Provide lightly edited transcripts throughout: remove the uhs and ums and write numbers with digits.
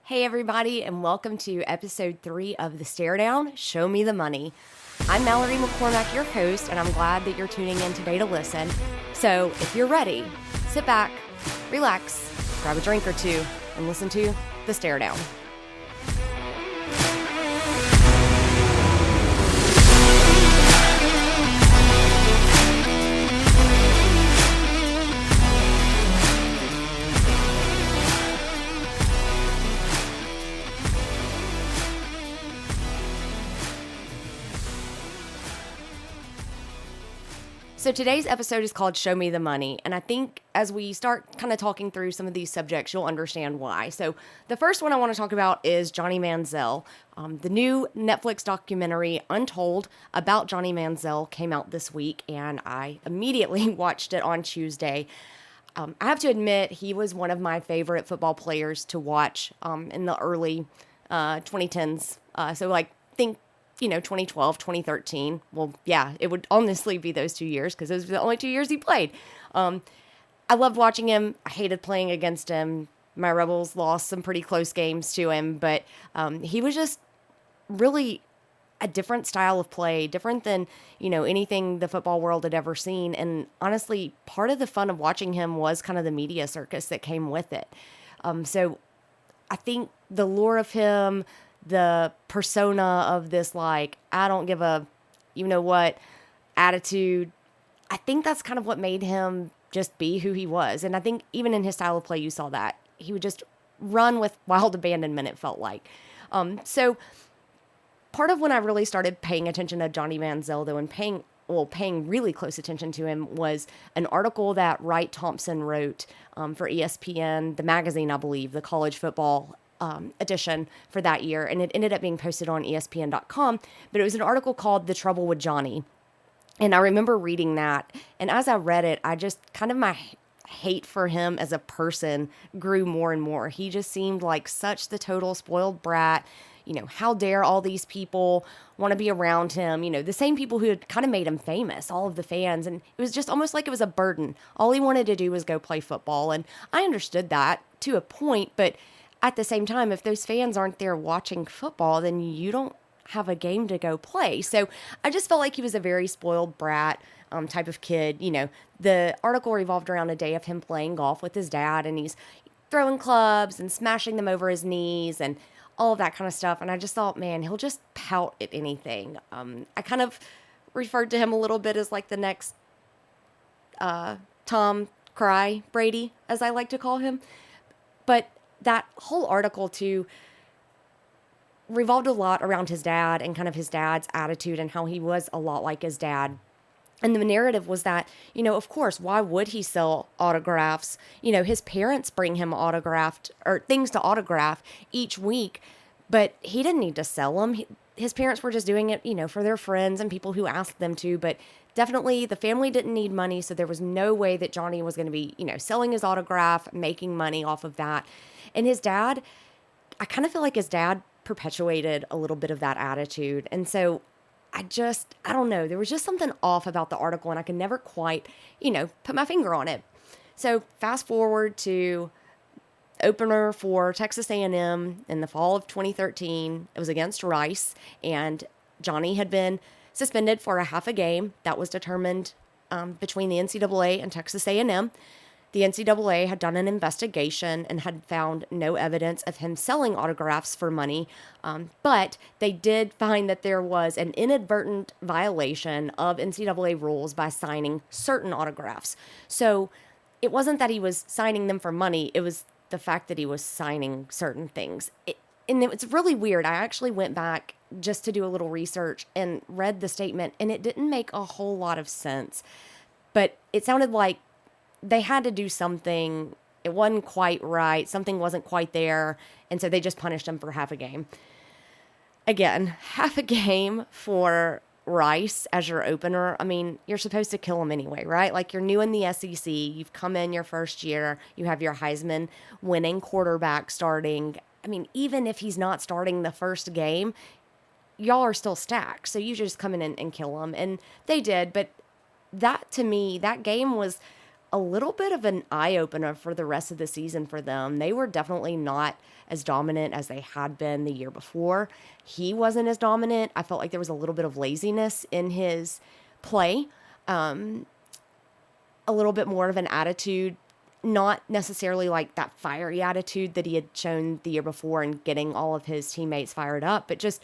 Hey, everybody, and welcome to episode 3 of The Stare Down, Show Me the Money. I'm Mallory McCormack, your host, and I'm glad that you're tuning in today to listen. So if you're ready, sit back, relax, grab a drink or two, and listen to The Stare Down. So today's episode is called Show Me the Money, and I think as we start kind of talking through some of these subjects, you'll understand why. So the first one I want to talk about is Johnny Manziel. The new Netflix documentary, Untold, about Johnny Manziel came out this week, and I immediately watched it on Tuesday. I have to admit, he was one of my favorite football players to watch in the early 2010s. Think 2012, 2013. Well, yeah, it would honestly be those 2 years because those were the only 2 years he played. I loved watching him. I hated playing against him. My Rebels lost some pretty close games to him, but he was just really a different style of play, different than, anything the football world had ever seen. And honestly, part of the fun of watching him was kind of the media circus that came with it. So I think the lure of him, the persona of this, I don't give a, what, attitude, I think that's kind of what made him just be who he was. And I think even in his style of play, you saw that. He would just run with wild abandonment, it felt like. So part of when I really started paying attention to Johnny Manziel, though, and paying really close attention to him was an article that Wright Thompson wrote for ESPN, the magazine, I believe, the college football edition for that year, and it ended up being posted on ESPN.com, but it was an article called The Trouble with Johnny. And I remember reading that, and as I read it, I just kind of my hate for him as a person grew more and more. He just seemed like such the total spoiled brat. How dare all these people want to be around him? The same people who had kind of made him famous, all of the fans. And it was just almost like it was a burden. All he wanted to do was go play football. And I understood that to a point, but at the same time, if those fans aren't there watching football, then you don't have a game to go play. So I just felt like he was a very spoiled brat type of kid. The article revolved around a day of him playing golf with his dad, and he's throwing clubs and smashing them over his knees and all of that kind of stuff. And I just thought, man, he'll just pout at anything. I kind of referred to him a little bit as like the next Tom Cry Brady, as I like to call him. But that whole article, too, revolved a lot around his dad and kind of his dad's attitude and how he was a lot like his dad. And the narrative was that, of course, why would he sell autographs? His parents bring him autographed or things to autograph each week, but he didn't need to sell them. His parents were just doing it, for their friends and people who asked them to, but definitely the family didn't need money, so there was no way that Johnny was going to be, selling his autograph, making money off of that. And his dad, I kind of feel like his dad perpetuated a little bit of that attitude. And so I don't know, there was just something off about the article, and I could never quite, put my finger on it. So fast forward to opener for Texas A&M in the fall of 2013. It was against Rice, and Johnny had been suspended for a half a game. That was determined between the NCAA and Texas A&M. The NCAA had done an investigation and had found no evidence of him selling autographs for money, but they did find that there was an inadvertent violation of NCAA rules by signing certain autographs. So it wasn't that he was signing them for money, it was the fact that he was signing certain things. And it's really weird. I actually went back just to do a little research and read the statement, and it didn't make a whole lot of sense. But it sounded like they had to do something. It wasn't quite right. Something wasn't quite there. And so they just punished him for half a game. Again, half a game for Rice as your opener. I mean, you're supposed to kill him anyway, right? Like, you're new in the SEC. You've come in your first year. You have your Heisman winning quarterback starting. I mean, even if he's not starting the first game, y'all are still stacked. So you just come in and kill him. And they did. But that, to me, that game was a little bit of an eye-opener for the rest of the season for them. They were definitely not as dominant as they had been the year before. He wasn't as dominant. I felt like there was a little bit of laziness in his play, a little bit more of an attitude, not necessarily like that fiery attitude that he had shown the year before and getting all of his teammates fired up, but just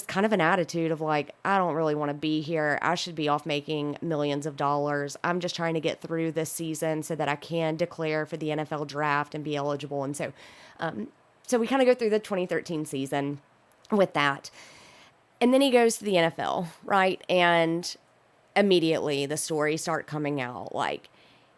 kind of an attitude of like, I don't really want to be here. I should be off making millions of dollars. I'm just trying to get through this season so that I can declare for the NFL draft and be eligible. And so we kind of go through the 2013 season with that. And then he goes to the NFL, right? And immediately the stories start coming out. Like,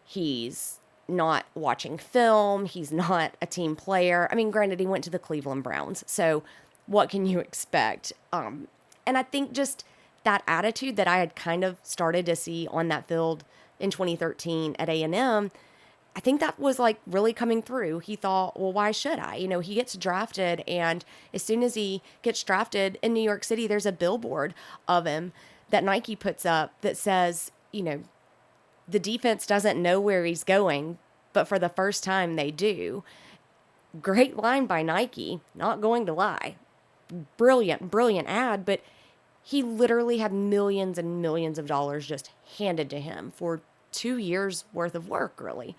he's not watching film. He's not a team player. I mean, granted, he went to the Cleveland Browns. So what can you expect? And I think just that attitude that I had kind of started to see on that field in 2013 at A&M, I think that was like really coming through. He thought, well, why should I? You know, he gets drafted, and as soon as he gets drafted in New York City, there's a billboard of him that Nike puts up that says, you know, the defense doesn't know where he's going, but for the first time they do. Great line by Nike, not going to lie. Brilliant ad, but he literally had millions and millions of dollars just handed to him for 2 years worth of work, really.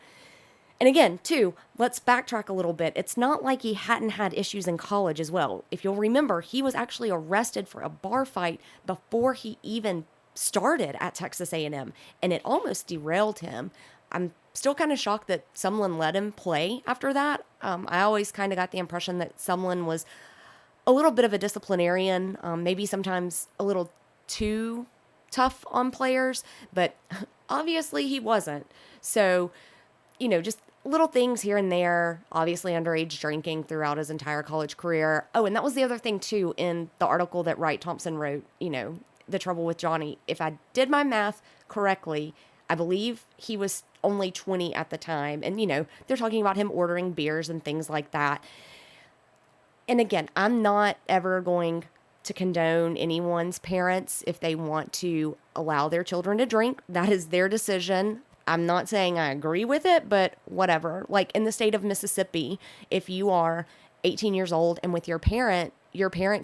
And again, too, let's backtrack a little bit. It's not like he hadn't had issues in college as well. If you'll remember, he was actually arrested for a bar fight before he even started at Texas A&M, and it almost derailed him. I'm still kind of shocked that Sumlin let him play after that. I always kind of got the impression that Sumlin was a little bit of a disciplinarian, maybe sometimes a little too tough on players, but obviously he wasn't. So, you know, just little things here and there, obviously underage drinking throughout his entire college career. Oh, and that was the other thing too, in the article that Wright Thompson wrote, you know, the trouble with Johnny. If I did my math correctly, I believe he was only 20 at the time. And, you know, they're talking about him ordering beers and things like that. And again, I'm not ever going to condone anyone's parents if they want to allow their children to drink. That is their decision. I'm not saying I agree with it, but whatever. Like in the state of Mississippi, if you are 18 years old and with your parent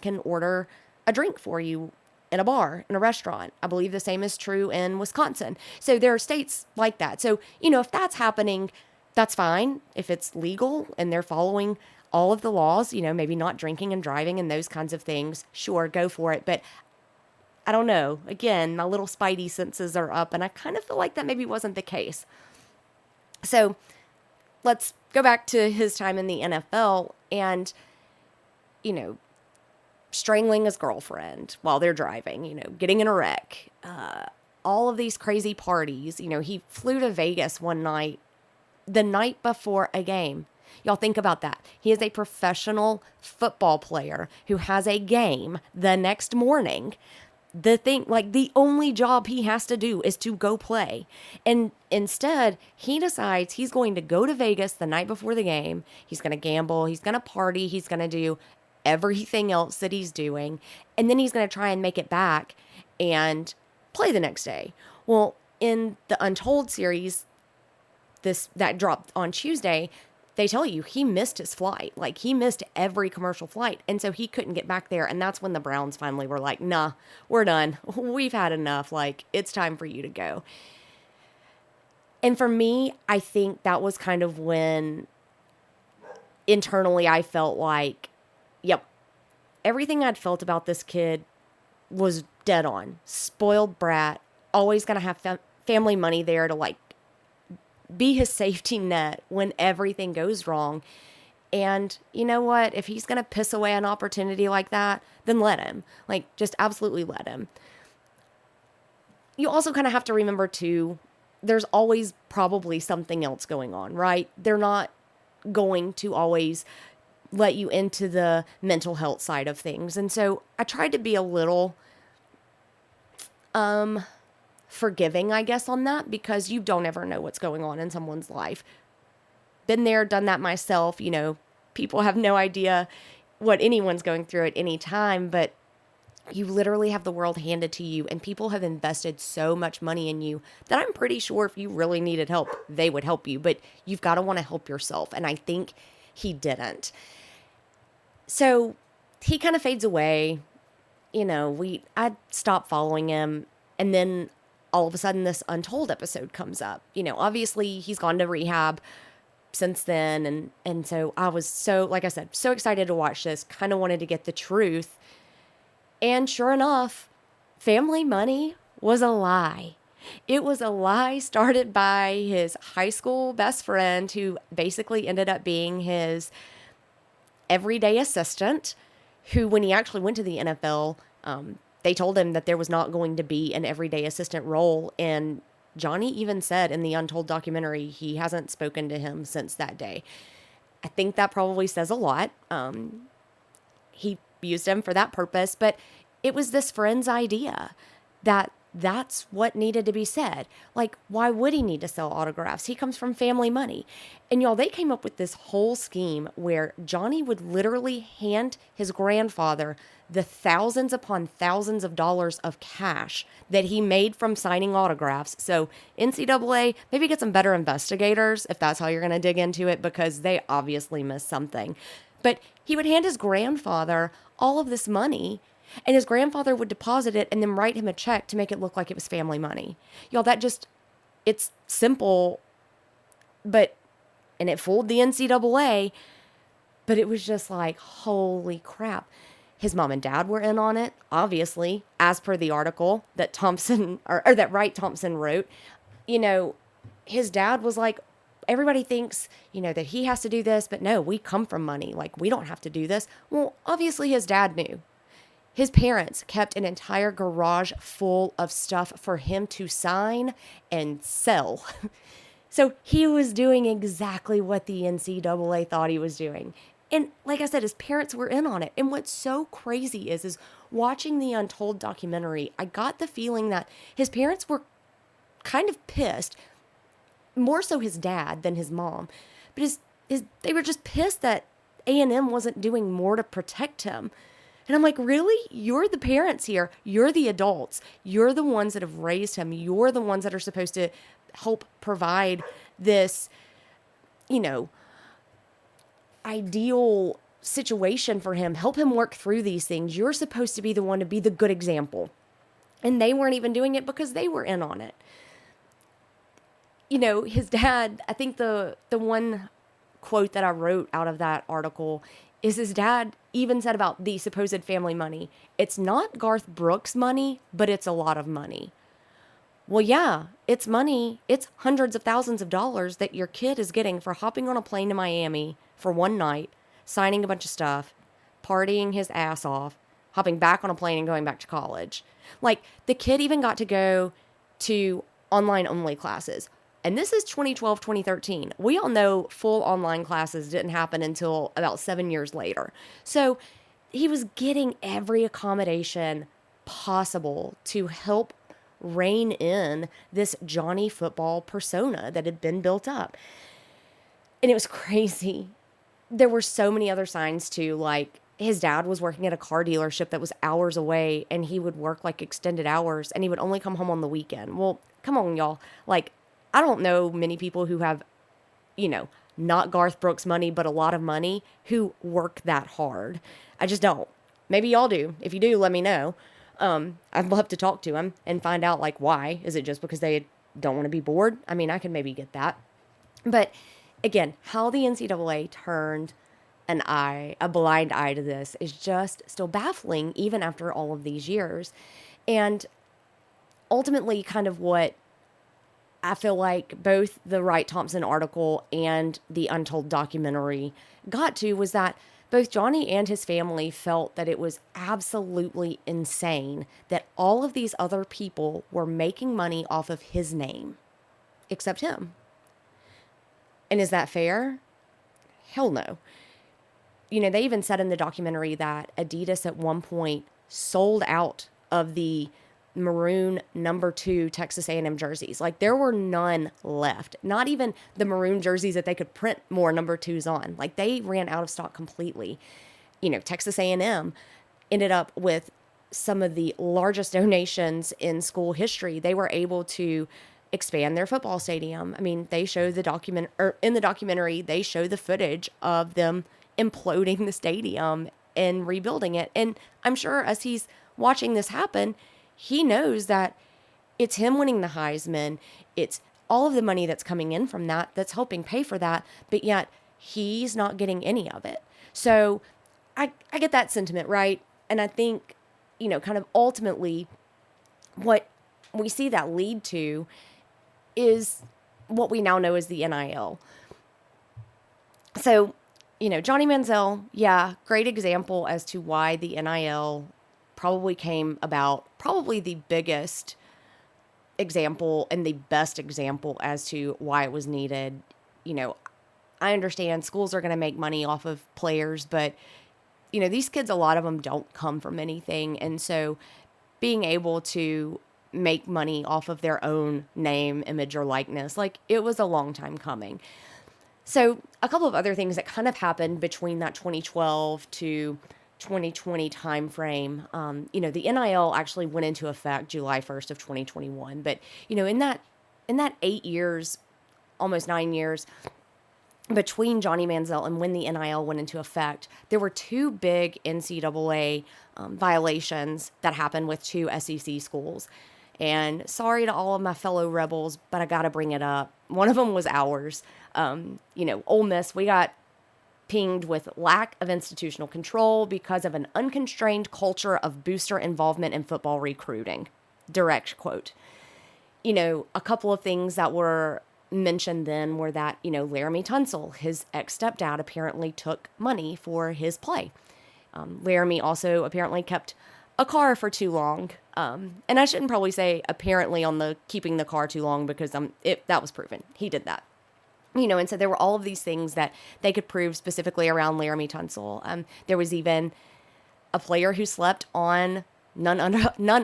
can order a drink for you in a bar, in a restaurant. I believe the same is true in Wisconsin. So there are states like that. So, you know, if that's happening, that's fine. If it's legal and they're following all of the laws, you know, maybe not drinking and driving and those kinds of things, sure, go for it. But I don't know. Again, my little spidey senses are up, and I kind of feel like that maybe wasn't the case. So let's go back to his time in the NFL and, you know, strangling his girlfriend while they're driving, you know, getting in a wreck, all of these crazy parties. You know, he flew to Vegas one night, the night before a game. Y'all think about that. He is a professional football player who has a game the next morning. The only job he has to do is to go play. And instead, he decides he's going to go to Vegas the night before the game. He's going to gamble. He's going to party. He's going to do everything else that he's doing. And then he's going to try and make it back and play the next day. Well, in the Untold series, that dropped on Tuesday, they tell you he missed his flight. Like, he missed every commercial flight. And so he couldn't get back there. And that's when the Browns finally were like, nah, we're done. We've had enough. Like, it's time for you to go. And for me, I think that was kind of when internally I felt like, yep, everything I'd felt about this kid was dead on. Spoiled brat, always going to have family money there to like be his safety net when everything goes wrong. And you know what? If he's going to piss away an opportunity like that, then let him. Like, just absolutely let him. You also kind of have to remember, too, there's always probably something else going on, right? They're not going to always let you into the mental health side of things. And so I tried to be a little forgiving, I guess, on that, because you don't ever know what's going on in someone's life. Been there, done that myself. You know, people have no idea what anyone's going through at any time, but You literally have the world handed to you, and people have invested so much money in you that I'm pretty sure if you really needed help, they would help you. But you've got to want to help yourself. And I think he didn't. So he kind of fades away. I stopped following him. And then all of a sudden, this Untold episode comes up. Obviously, he's gone to rehab since then. And so I was like I said, so excited to watch this, kind of wanted to get the truth. And sure enough, family money was a lie. It was a lie started by his high school best friend, who basically ended up being his everyday assistant, who, when he actually went to the NFL, they told him that there was not going to be an everyday assistant role. And Johnny even said in the Untold documentary, he hasn't spoken to him since that day. I think that probably says a lot. He used him for that purpose, but it was this friend's idea that's what needed to be said. Like, why would he need to sell autographs? He comes from family money. And y'all, they came up with this whole scheme where Johnny would literally hand his grandfather the thousands upon thousands of dollars of cash that he made from signing autographs. So NCAA, maybe get some better investigators if that's how you're going to dig into it, because they obviously missed something. But he would hand his grandfather all of this money, and his grandfather would deposit it and then write him a check to make it look like it was family money. Y'all, it's simple, and it fooled the NCAA, but it was just like, holy crap. His mom and dad were in on it, obviously, as per the article that Thompson, or that Wright Thompson wrote. His dad was like, everybody thinks, that he has to do this, but no, we come from money. Like, we don't have to do this. Well, obviously his dad knew. His parents kept an entire garage full of stuff for him to sign and sell. So he was doing exactly what the NCAA thought he was doing. And like I said, his parents were in on it. And what's so crazy is watching the Untold documentary, I got the feeling that his parents were kind of pissed, more so his dad than his mom. But they were just pissed that A&M wasn't doing more to protect him. And I'm like, really? You're the parents here. You're the adults. You're the ones that have raised him. You're the ones that are supposed to help provide this, ideal situation for him, help him work through these things. You're supposed to be the one to be the good example. And they weren't even doing it because they were in on it. His dad, I think the one quote that I wrote out of that article is his dad even said about the supposed family money, it's not Garth Brooks money, but it's a lot of money. Well, yeah, it's money. It's hundreds of thousands of dollars that your kid is getting for hopping on a plane to Miami for one night, signing a bunch of stuff, partying his ass off, hopping back on a plane and going back to college. Like, the kid even got to go to online only classes. And this is 2012, 2013. We all know full online classes didn't happen until about 7 years later. So he was getting every accommodation possible to help rein in this Johnny football persona that had been built up. And it was crazy. There were so many other signs too, like his dad was working at a car dealership that was hours away, and he would work like extended hours, and he would only come home on the weekend. Well, come on, y'all. Like, I don't know many people who have, not Garth Brooks money, but a lot of money who work that hard. I just don't. Maybe y'all do. If you do, let me know. I'd love to talk to him and find out, like, why. Is it just because they don't want to be bored? I mean, I can maybe get that. But again, how the NCAA turned a blind eye to this is just still baffling, even after all of these years. And ultimately, kind of what I feel like both the Wright Thompson article and the Untold documentary got to was that both Johnny and his family felt that it was absolutely insane that all of these other people were making money off of his name, except him. And is that fair? Hell no. They even said in the documentary that Adidas at one point sold out of the maroon number 2 Texas A&M jerseys. Like, there were none left. Not even the maroon jerseys that they could print more number 2s on. Like, they ran out of stock completely. Texas A&M ended up with some of the largest donations in school history. They were able to expand their football stadium. I mean, they show the in the documentary, they show the footage of them imploding the stadium and rebuilding it. And I'm sure as he's watching this happen, he knows that it's him winning the Heisman. It's all of the money that's coming in from that that's helping pay for that, but yet he's not getting any of it. So I get that sentiment, right? And I think, kind of ultimately what we see that lead to is what we now know as the NIL. So, Johnny Manziel, yeah, great example as to why the NIL probably came about, probably the biggest example and the best example as to why it was needed. I understand schools are going to make money off of players, but these kids, a lot of them don't come from anything. And so being able to make money off of their own name, image, or likeness, it was a long time coming. So a couple of other things that kind of happened between that 2012 to 2020 timeframe. The NIL actually went into effect July 1st of 2021. But, in that 8 years, almost 9 years, between Johnny Manziel and when the NIL went into effect, there were two big NCAA violations that happened with two SEC schools. And sorry to all of my fellow rebels, but I got to bring it up. One of them was ours. Ole Miss, we got pinged with lack of institutional control because of an unconstrained culture of booster involvement in football recruiting. Direct quote. A couple of things that were mentioned then were that, Laramie Tunsil, his ex-stepdad, apparently took money for his play. Laramie also apparently kept a car for too long. And I shouldn't probably say apparently on the keeping the car too long because that was proven. He did that. And so there were all of these things that they could prove specifically around Laramie Tunsil. There was even a player who slept on none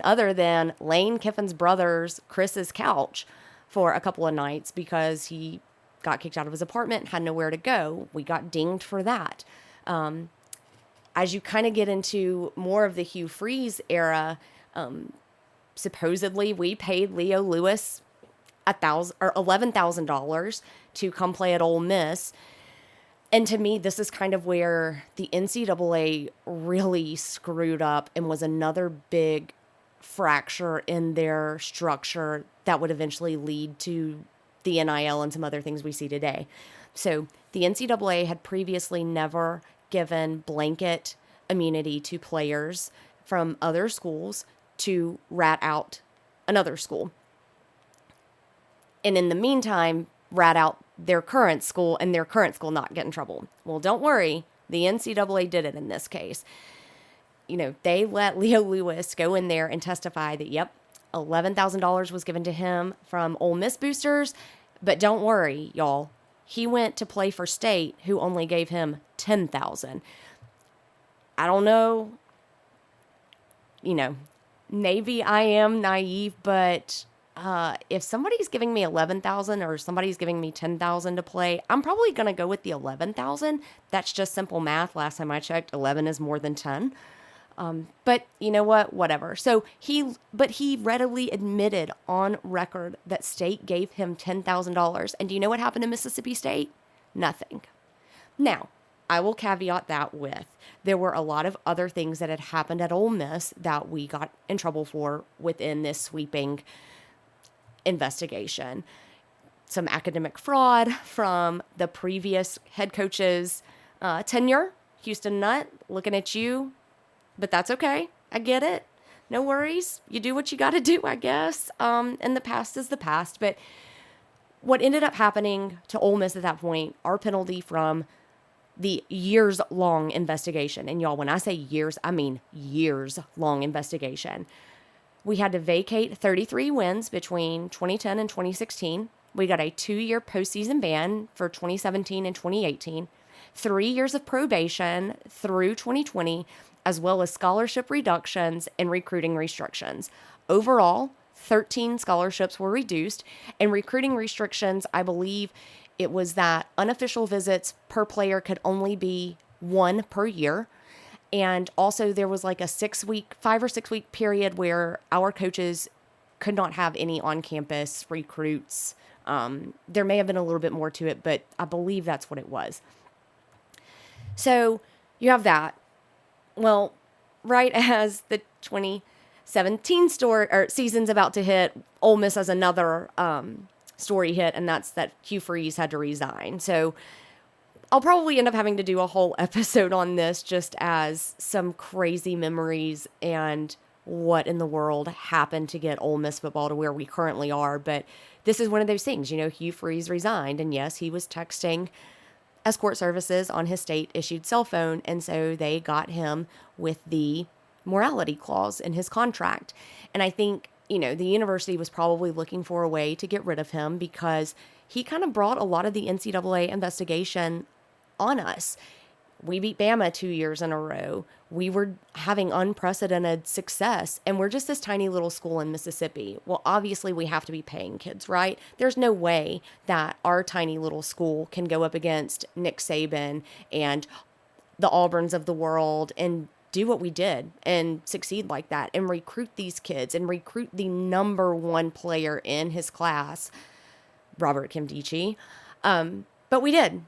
other than Lane Kiffin's brother's Chris's couch for a couple of nights because he got kicked out of his apartment, had nowhere to go. We got dinged for that. As you kind of get into more of the Hugh Freeze era, supposedly we paid Leo Lewis $11,000 to come play at Ole Miss. And to me, this is kind of where the NCAA really screwed up and was another big fracture in their structure that would eventually lead to the NIL and some other things we see today. So the NCAA had previously never given blanket immunity to players from other schools to rat out another school. And in the meantime, rat out their current school and their current school not get in trouble. Well, don't worry. The NCAA did it in this case. They let Leo Lewis go in there and testify that, yep, $11,000 was given to him from Ole Miss boosters. But don't worry, y'all. He went to play for State, who only gave him $10,000. I don't know. Maybe I am naive, but if somebody's giving me $11,000 or somebody's giving me $10,000 to play, I'm probably going to go with the $11,000. That's just simple math. Last time I checked, 11 is more than 10. But you know what? Whatever. So he readily admitted on record that State gave him $10,000. And do you know what happened to Mississippi State? Nothing. Now, I will caveat that with there were a lot of other things that had happened at Ole Miss that we got in trouble for within this sweeping investigation. Some academic fraud from the previous head coach's tenure. Houston Nutt, looking at you, but that's okay. I get it. No worries. You do what you got to do, I guess. And the past is the past. But what ended up happening to Ole Miss at that point, our penalty from the years-long investigation, and y'all, when I say years, I mean years-long investigation. We had to vacate 33 wins between 2010 and 2016. We got a 2-year postseason ban for 2017 and 2018, 3 years of probation through 2020, as well as scholarship reductions and recruiting restrictions. Overall, 13 scholarships were reduced, and recruiting restrictions, I believe it was that unofficial visits per player could only be 1 per year, And also there was like a 5 or 6 week period where our coaches could not have any on-campus recruits. There may have been a little bit more to it, but I believe that's what it was. So you have that. Well, right as the 2017 season's about to hit, Ole Miss has another story hit, and that's that Hugh Freeze had to resign. So I'll probably end up having to do a whole episode on this, just as some crazy memories and what in the world happened to get Ole Miss football to where we currently are. But this is one of those things, Hugh Freeze resigned, and yes, he was texting escort services on his state-issued cell phone, and so they got him with the morality clause in his contract. And I think, the university was probably looking for a way to get rid of him because he kind of brought a lot of the NCAA investigation on us. We beat Bama 2 years in a row. We were having unprecedented success, and we're just this tiny little school in Mississippi. Well, obviously we have to be paying kids, right? There's no way that our tiny little school can go up against Nick Saban and the Auburns of the world and do what we did and succeed like that and recruit these kids and recruit the number one player in his class, Robert Kimdichie. But we did.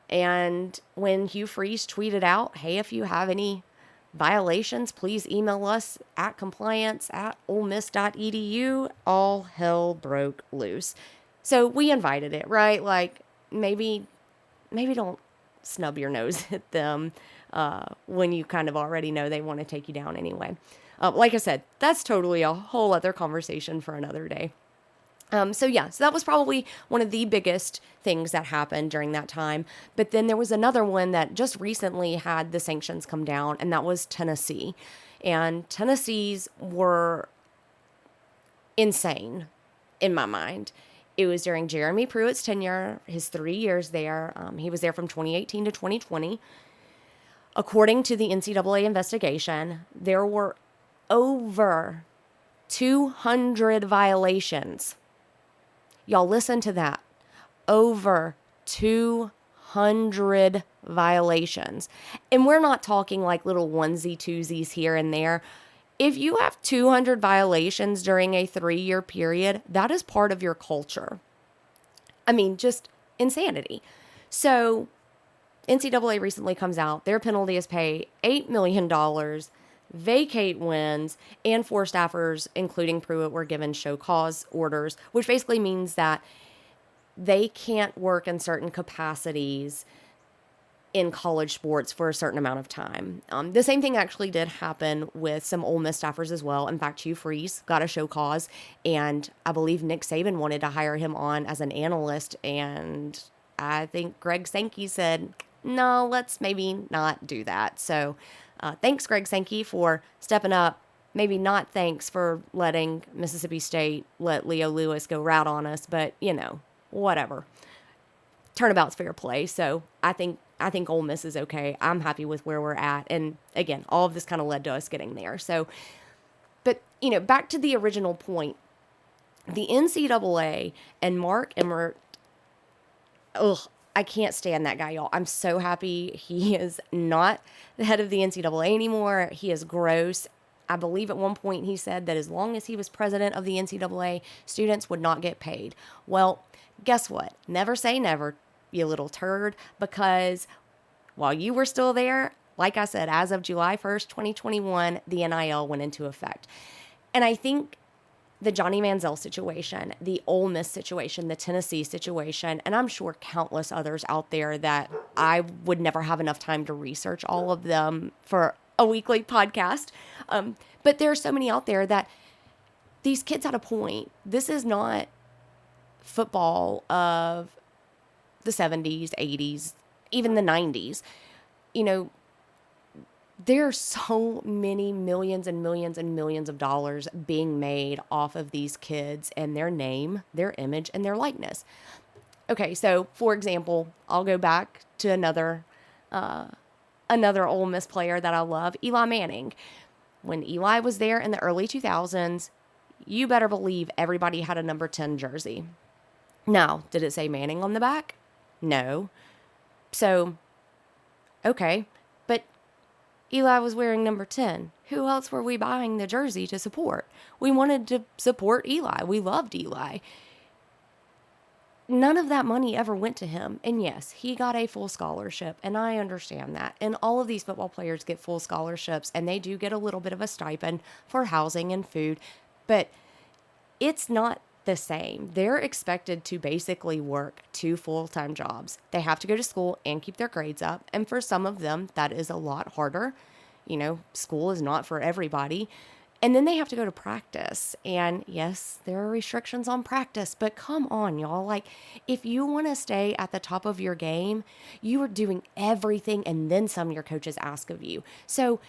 And when Hugh Freeze tweeted out, hey, if you have any violations, please email us at compliance@olemiss.edu, all hell broke loose. So we invited it, right? Like, maybe don't snub your nose at them when you kind of already know they want to take you down anyway. Like I said, that's totally a whole other conversation for another day. So that was probably one of the biggest things that happened during that time. But then there was another one that just recently had the sanctions come down, and that was Tennessee. And Tennessee's were insane in my mind. It was during Jeremy Pruitt's tenure, his 3 years there. He was there from 2018 to 2020. According to the NCAA investigation, there were over 200 violations. Y'all listen to that. Over 200 violations. And we're not talking like little onesie twosies here and there. If you have 200 violations during a 3-year period, that is part of your culture. I mean, just insanity. So NCAA recently comes out. Their penalty is pay $8 million, vacate wins, and 4 staffers, including Pruitt, were given show cause orders, which basically means that they can't work in certain capacities in college sports for a certain amount of time. The same thing actually did happen with some Ole Miss staffers as well. In fact, Hugh Freeze got a show cause, and I believe Nick Saban wanted to hire him on as an analyst, and I think Greg Sankey said, no, let's maybe not do that. So thanks, Greg Sankey, for stepping up. Maybe not thanks for letting Mississippi State let Leo Lewis go route on us, but, whatever. Turnabout's fair play, so I think Ole Miss is okay. I'm happy with where we're at, and again, all of this kind of led to us getting there. So, but, back to the original point, the NCAA and Mark Emmert, I can't stand that guy, y'all. I'm so happy he is not the head of the NCAA anymore. He is gross. I believe at one point he said that as long as he was president of the NCAA, students would not get paid. Well, guess what? Never say never, you little turd, because while you were still there, like I said, as of July 1st, 2021, the NIL went into effect. And I think the Johnny Manziel situation, the Ole Miss situation, the Tennessee situation, and I'm sure countless others out there that I would never have enough time to research all of them for a weekly podcast. But there are so many out there that these kids had a point. This is not football of the 70s, 80s, even the 90s. There are so many millions and millions and millions of dollars being made off of these kids and their name, their image, and their likeness. Okay, so for example, I'll go back to another Ole Miss player that I love, Eli Manning. When Eli was there in the early 2000s, you better believe everybody had a number 10 jersey. Now, did it say Manning on the back? No. So, okay, but Eli was wearing number 10. Who else were we buying the jersey to support? We wanted to support Eli. We loved Eli. None of that money ever went to him. And yes, he got a full scholarship, and I understand that. And all of these football players get full scholarships, and they do get a little bit of a stipend for housing and food, but it's not the same. They're expected to basically work 2 full-time jobs. They have to go to school and keep their grades up, and for some of them, that is a lot harder. School is not for everybody. And then they have to go to practice. And yes, there are restrictions on practice, but come on, y'all. Like, if you want to stay at the top of your game, you are doing everything and then some your coaches ask of you. So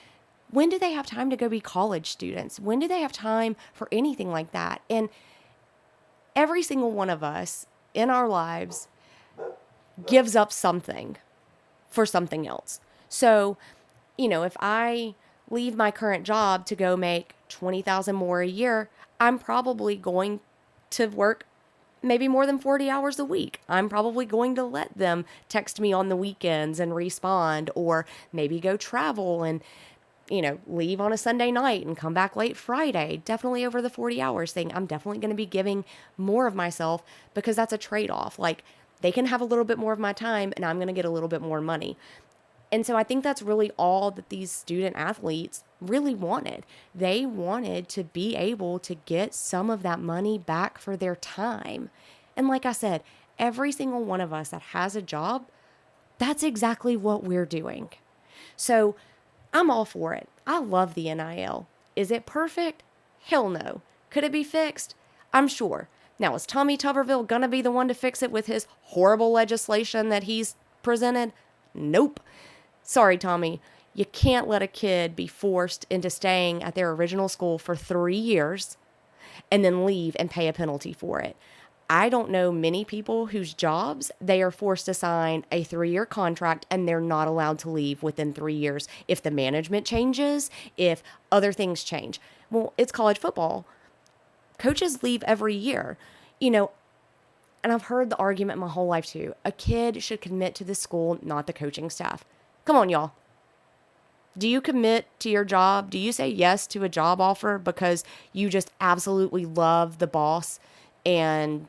when do they have time to go be college students? When do they have time for anything like that? And every single one of us in our lives gives up something for something else. So, if I leave my current job to go make $20,000 more a year, I'm probably going to work maybe more than 40 hours a week. I'm probably going to let them text me on the weekends and respond, or maybe go travel and, leave on a Sunday night and come back late Friday. Definitely over the 40 hours thing. I'm definitely going to be giving more of myself because that's a trade-off. Like, they can have a little bit more of my time and I'm going to get a little bit more money. And so I think that's really all that these student athletes really wanted. They wanted to be able to get some of that money back for their time. And like I said, every single one of us that has a job, that's exactly what we're doing. So I'm all for it. I love the NIL. Is it perfect? Hell no. Could it be fixed? I'm sure. Now, is Tommy Tuberville going to be the one to fix it with his horrible legislation that he's presented? Nope. Sorry, Tommy, you can't let a kid be forced into staying at their original school for 3 years and then leave and pay a penalty for it. I don't know many people whose jobs they are forced to sign a 3-year contract and they're not allowed to leave within 3 years if the management changes, if other things change. Well, it's college football. Coaches leave every year, and I've heard the argument my whole life too. A kid should commit to the school, not the coaching staff. Come on, y'all. Do you commit to your job? Do you say yes to a job offer because you just absolutely love the boss and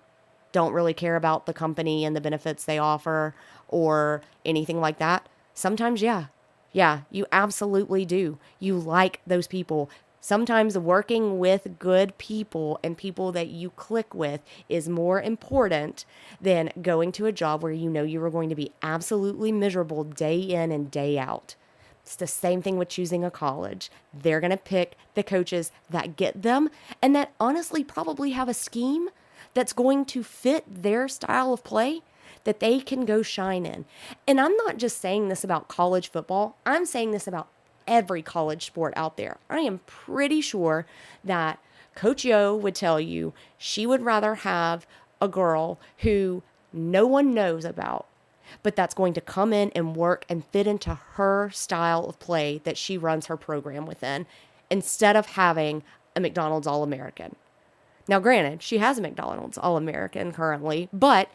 don't really care about the company and the benefits they offer or anything like that? Sometimes, yeah. Yeah, you absolutely do. You like those people. Sometimes working with good people and people that you click with is more important than going to a job where you know you are going to be absolutely miserable day in and day out. It's the same thing with choosing a college. They're going to pick the coaches that get them and that honestly probably have a scheme that's going to fit their style of play that they can go shine in. And I'm not just saying this about college football. I'm saying this about every college sport out there. I am pretty sure that Coach Yo would tell you she would rather have a girl who no one knows about, but that's going to come in and work and fit into her style of play that she runs her program within, instead of having a McDonald's All-American. Now, granted, she has a McDonald's All-American currently, but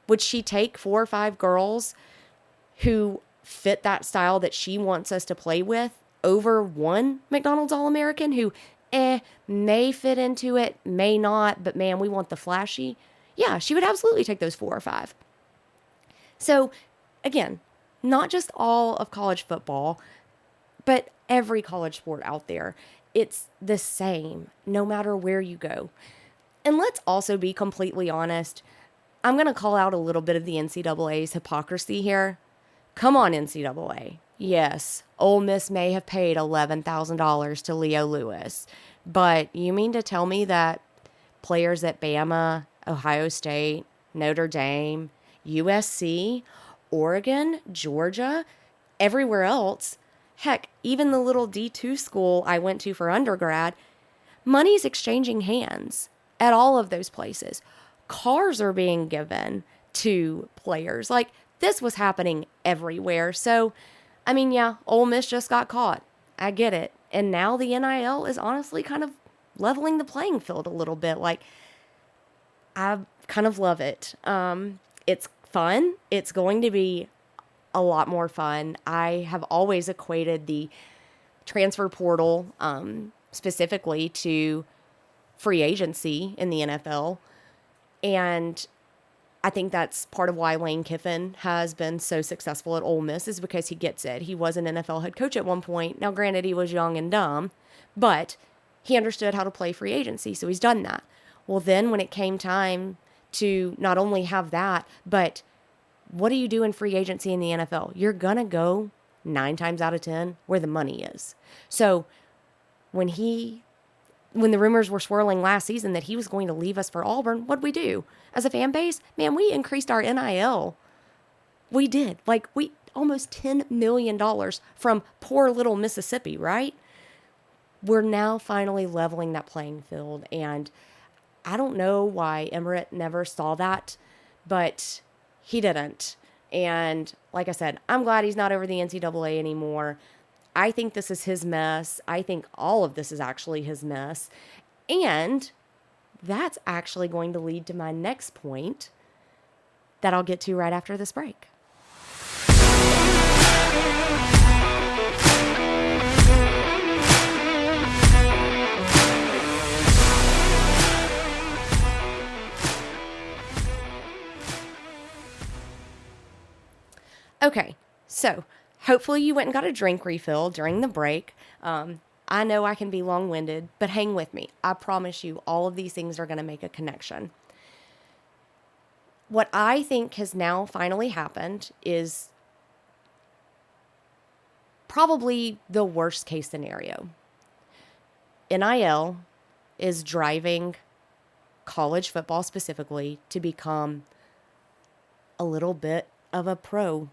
would she take 4 or 5 girls who fit that style that she wants us to play with over one McDonald's All-American who may fit into it, may not, but man, we want the flashy? Yeah, she would absolutely take those 4 or 5. So again, not just all of college football, but every college sport out there. It's the same no matter where you go. And let's also be completely honest. I'm going to call out a little bit of the NCAA's hypocrisy here. Come on, NCAA. Yes, Ole Miss may have paid $11,000 to Leo Lewis, but you mean to tell me that players at Bama, Ohio State, Notre Dame, USC, Oregon, Georgia, everywhere else, heck, even the little D2 school I went to for undergrad, money's exchanging hands at all of those places. Cars are being given to players. Like, this was happening everywhere. So, I mean, yeah, Ole Miss just got caught. I get it. And now the NIL is honestly kind of leveling the playing field a little bit. Like, I kind of love it. It's fun. It's going to be a lot more fun. I have always equated the transfer portal specifically to free agency in the NFL. And I think that's part of why Lane Kiffin has been so successful at Ole Miss, is because he gets it. He was an NFL head coach at one point. Now, granted, he was young and dumb, but he understood how to play free agency, so he's done that. Well, then when it came time to not only have that, but what do you do in free agency in the NFL? You're going to go 9 times out of 10 where the money is. So when the rumors were swirling last season that he was going to leave us for Auburn, what'd we do? As a fan base, man, we increased our NIL. We did. Like, we almost $10 million from poor little Mississippi, right? We're now finally leveling that playing field. And I don't know why Emmerich never saw that, but he didn't. And like I said, I'm glad he's not over the NCAA anymore. I think this is his mess. I think all of this is actually his mess. And that's actually going to lead to my next point that I'll get to right after this break. Okay, so hopefully you went and got a drink refill during the break. I know I can be long-winded, but hang with me. I promise you all of these things are going to make a connection. What I think has now finally happened is probably the worst case scenario. NIL is driving college football specifically to become a little bit of a pro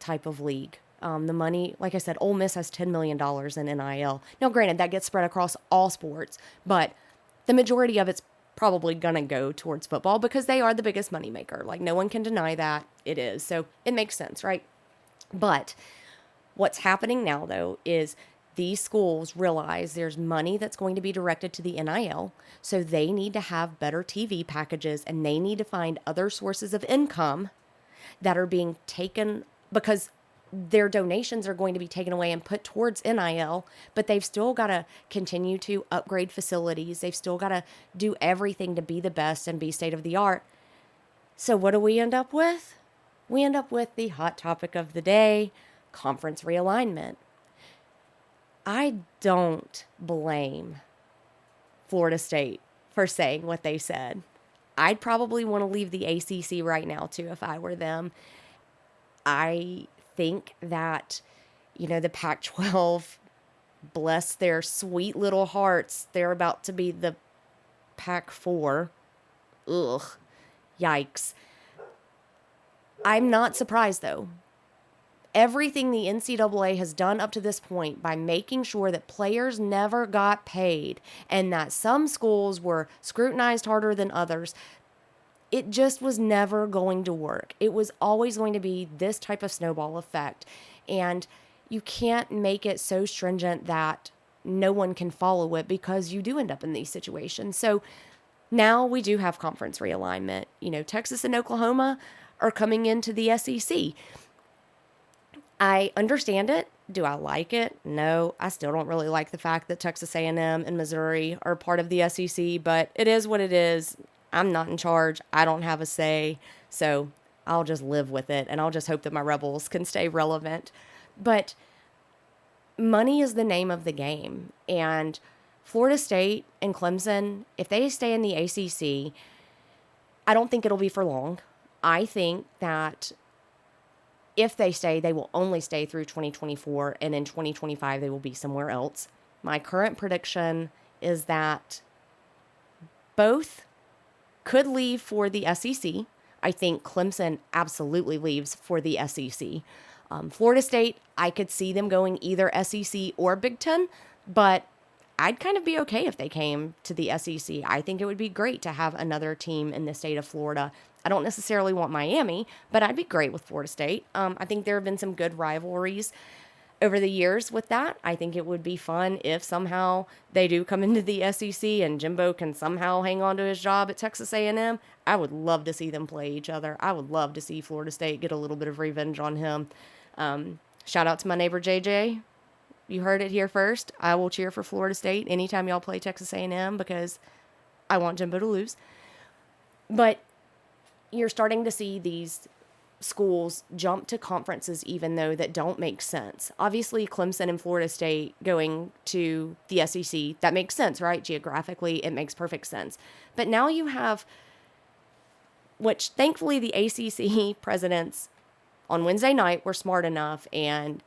type of league. The money, like I said, Ole Miss has $10 million in NIL. Now, granted, that gets spread across all sports, but the majority of it's probably going to go towards football because they are the biggest moneymaker. Like, no one can deny that. It is. So it makes sense, right? But what's happening now, though, is these schools realize there's money that's going to be directed to the NIL, so they need to have better TV packages, and they need to find other sources of income that are being taken because their donations are going to be taken away and put towards NIL, but they've still got to continue to upgrade facilities. They've still got to do everything to be the best and be state of the art. So what do we end up with? We end up with the hot topic of the day, conference realignment. I don't blame Florida State for saying what they said. I'd probably want to leave the ACC right now, too, if I were them. I think that, the Pac-12, bless their sweet little hearts, they're about to be the Pac-4. Ugh. Yikes. I'm not surprised, though. Everything the NCAA has done up to this point by making sure that players never got paid and that some schools were scrutinized harder than others, it just was never going to work. It was always going to be this type of snowball effect. And you can't make it so stringent that no one can follow it because you do end up in these situations. So now we do have conference realignment. Texas and Oklahoma are coming into the SEC. I understand it. Do I like it? No, I still don't really like the fact that Texas A&M and Missouri are part of the SEC, but it is what it is. I'm not in charge. I don't have a say, so I'll just live with it, and I'll just hope that my Rebels can stay relevant. But money is the name of the game, and Florida State and Clemson, if they stay in the ACC, I don't think it'll be for long. I think that if they stay, they will only stay through 2024, and in 2025, they will be somewhere else. My current prediction is that both could leave for the SEC. I think Clemson absolutely leaves for the SEC. Florida State, I could see them going either SEC or Big Ten, but I'd kind of be okay if they came to the SEC. I think it would be great to have another team in the state of Florida. I don't necessarily want Miami, but I'd be great with Florida State. I think there have been some good rivalries over the years with that. I think it would be fun if somehow they do come into the SEC and Jimbo can somehow hang on to his job at Texas A&M. I would love to see them play each other. I would love to see Florida State get a little bit of revenge on him. Shout out to my neighbor JJ. You heard it here first. I will cheer for Florida State anytime y'all play Texas A&M because I want Jimbo to lose. But you're starting to see these schools jump to conferences even though that don't make sense. Obviously, Clemson and Florida State going to the SEC, that makes sense, right? Geographically, it makes perfect sense. But now you have, which thankfully the ACC presidents on Wednesday night were smart enough and